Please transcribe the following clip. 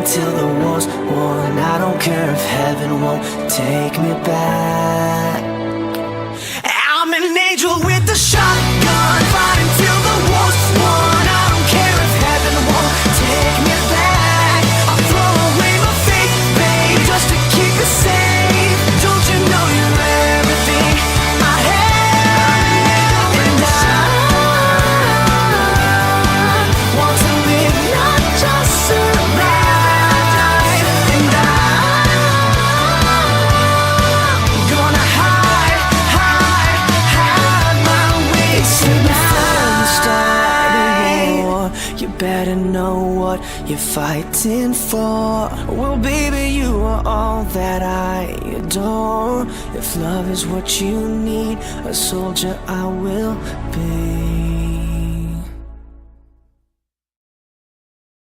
until the war's won. I don't care if heaven won't take me back. I'm an angel with a shotgun, fighting till the war's won. I don't care if heaven won't take me back. I'll throw away my faith, babe, just to keep it safe. Don't you know you're everything I have? And I want to live, not just survive. And I'm gonna hide my way tonight. Start a war, you better know what you're fighting for. Well, baby, you are all that I adore. If love is what you need, a soldier I will be.